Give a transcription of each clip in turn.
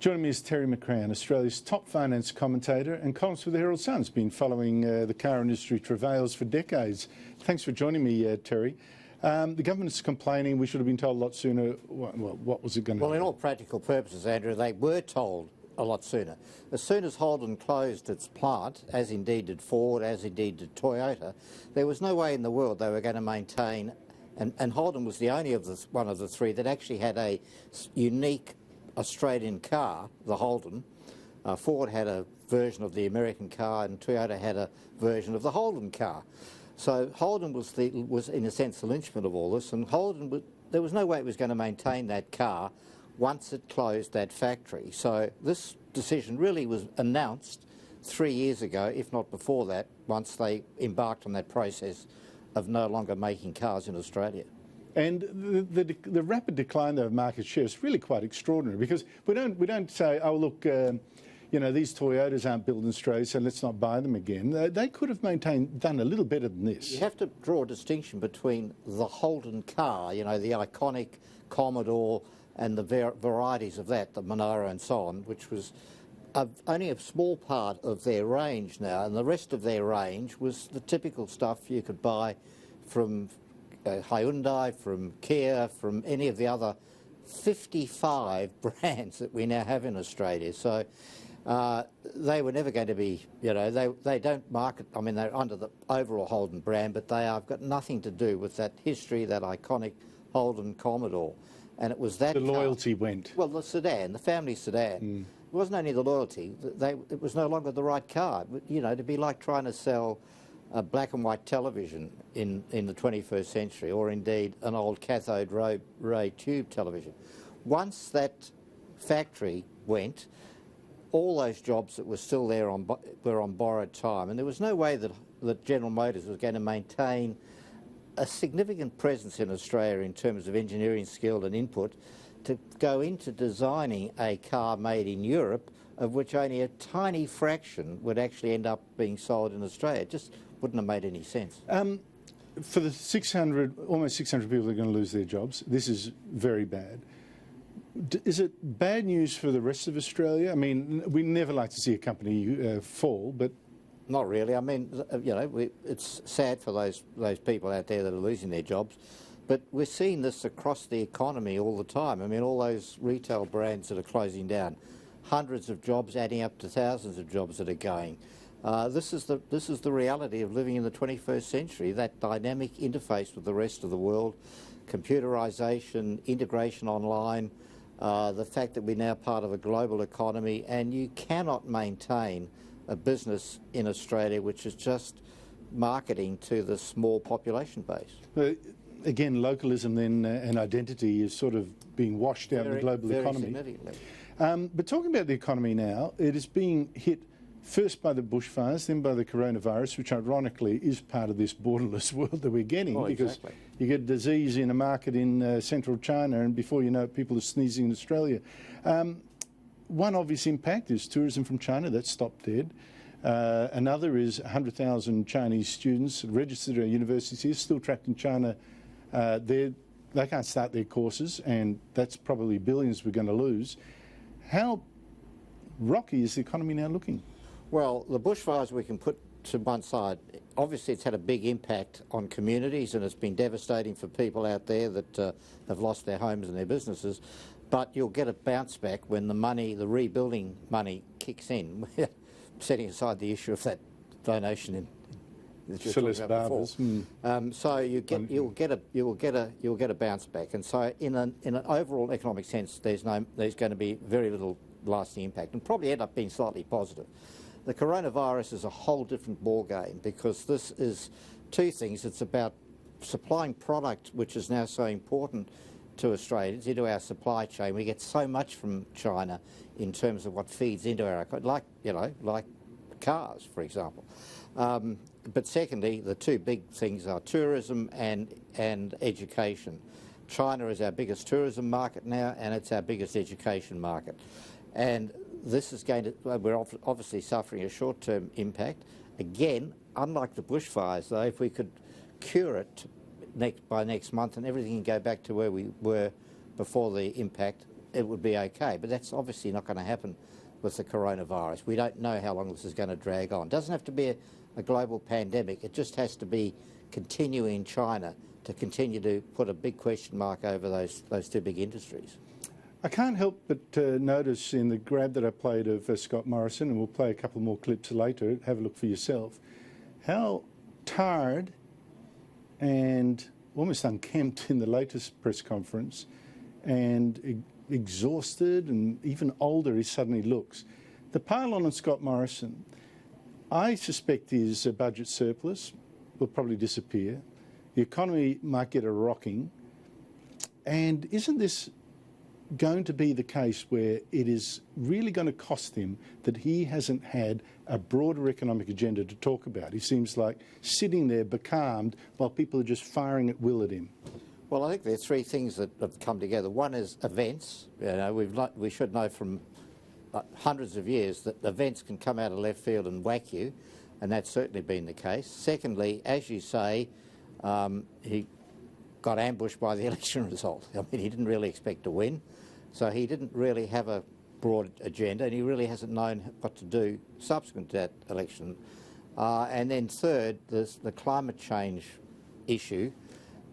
Joining me is Terry McCrann, Australia's top finance commentator and columnist for the Herald Sun. Has been following the car industry travails for decades. Thanks for joining me, Terry. The government's complaining we should have been told a lot sooner. Well, what was it going to be? Well, in all practical purposes, Andrew, they were told a lot sooner. As soon as Holden closed its plant, as indeed did Ford, as indeed did Toyota, there was no way in the world they were going to maintain, and Holden was the only one of the three that actually had a unique Australian car, the Holden. Ford had a version of the American car and Toyota had a version of the Holden car. So Holden was in a sense the linchpin of all this, and Holden, there was no way it was going to maintain that car once it closed that factory. So this decision really was announced 3 years ago, if not before that, once they embarked on that process of no longer making cars in Australia. And the rapid decline of market share is really quite extraordinary, because we don't say, oh look, you know, these Toyotas aren't built in Australia, so let's not buy them again. They could have done a little better than this. You have to draw a distinction between the Holden car, you know, the iconic Commodore, and the varieties of that, the Monaro and so on, which was only a small part of their range now, and the rest of their range was the typical stuff you could buy from Hyundai, from Kia, from any of the other 55 brands that we now have in Australia. So they were never going to be, you know, they don't market, I mean, they're under the overall Holden brand, but they have got nothing to do with that history, that iconic Holden Commodore. And it was that the loyalty went. Well, the sedan, the family sedan. It wasn't only the loyalty, it was no longer the right car. You know, to be like trying to sell a black and white television in the 21st century, or indeed an old cathode ray tube television. Once that factory went, all those jobs that were still there were on borrowed time, and there was no way that General Motors was going to maintain a significant presence in Australia in terms of engineering skill and input to go into designing a car made in Europe, of which only a tiny fraction would actually end up being sold in Australia. It just wouldn't have made any sense. For the almost 600 people that are going to lose their jobs, this is very bad. Is it bad news for the rest of Australia? I mean, we never like to see a company fall, but... Not really. I mean, you know, it's sad for those people out there that are losing their jobs, but we're seeing this across the economy all the time. I mean, all those retail brands that are closing down, hundreds of jobs adding up to thousands of jobs that are going. This is the reality of living in the 21st century, that dynamic interface with the rest of the world, computerisation, integration online, the fact that we're now part of a global economy, and you cannot maintain a business in Australia which is just marketing to the small population base. Again, localism then and identity is sort of being washed out in the global economy. Significantly. But talking about the economy now, it is being hit first by the bushfires, then by the coronavirus, which ironically is part of this borderless world that we're getting, because exactly. You get disease in a market in central China, and before you know it, people are sneezing in Australia. One obvious impact is tourism from China. That's stopped dead. Another is 100,000 Chinese students registered at universities still trapped in China. They can't start their courses, and that's probably billions we're going to lose. How rocky is the economy now looking? Well, the bushfires we can put to one side. Obviously, it's had a big impact on communities, and it's been devastating for people out there that have lost their homes and their businesses. But you'll get a bounce back when the money, the rebuilding money, kicks in. Setting aside the issue of that donation that you were talking about before. So you'll get a bounce back. And so in an overall economic sense, there's going to be very little lasting impact, and probably end up being slightly positive. The coronavirus is a whole different ballgame, because this is two things. It's about supplying product, which is now so important to Australians, into our supply chain. We get so much from China in terms of what feeds into our economy, like cars, for example. But secondly, the two big things are tourism and education. China is our biggest tourism market now, and it's our biggest education market. And this is going to, we're obviously suffering a short-term impact. Again, unlike the bushfires, though, if we could cure it by next month and everything can go back to where we were before the impact, it would be okay. But that's obviously not going to happen with the coronavirus. We don't know how long this is going to drag on. It doesn't have to be a global pandemic. It just has to be continuing in China to continue to put a big question mark over those two big industries. I can't help but notice in the grab that I played of Scott Morrison, and we'll play a couple more clips later, have a look for yourself, how tired and almost unkempt in the latest press conference and exhausted and even older he suddenly looks. The pile on Scott Morrison, I suspect his budget surplus will probably disappear. The economy might get a rocking. And isn't this going to be the case where it is really going to cost him that he hasn't had a broader economic agenda to talk about? He seems like sitting there becalmed while people are just firing at will at him. Well, I think there are three things that have come together. One is events. You know, we should know from hundreds of years that events can come out of left field and whack you, and that's certainly been the case. Secondly, as you say, he got ambushed by the election result. I mean, he didn't really expect to win, so he didn't really have a broad agenda, and he really hasn't known what to do subsequent to that election. And then third, there's the climate change issue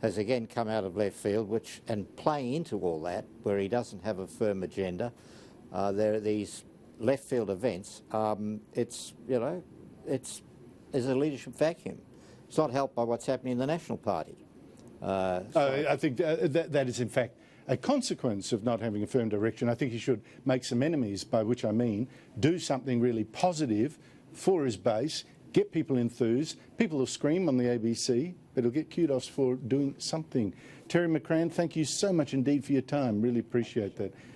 has again come out of left field, and playing into all that, where he doesn't have a firm agenda, there are these left field events. There's a leadership vacuum. It's not helped by what's happening in the National Party. I think that is in fact a consequence of not having a firm direction. I think he should make some enemies, by which I mean do something really positive for his base, get people enthused. People will scream on the ABC, but he'll get kudos for doing something. Terry McCrann, thank you so much indeed for your time. Really appreciate that.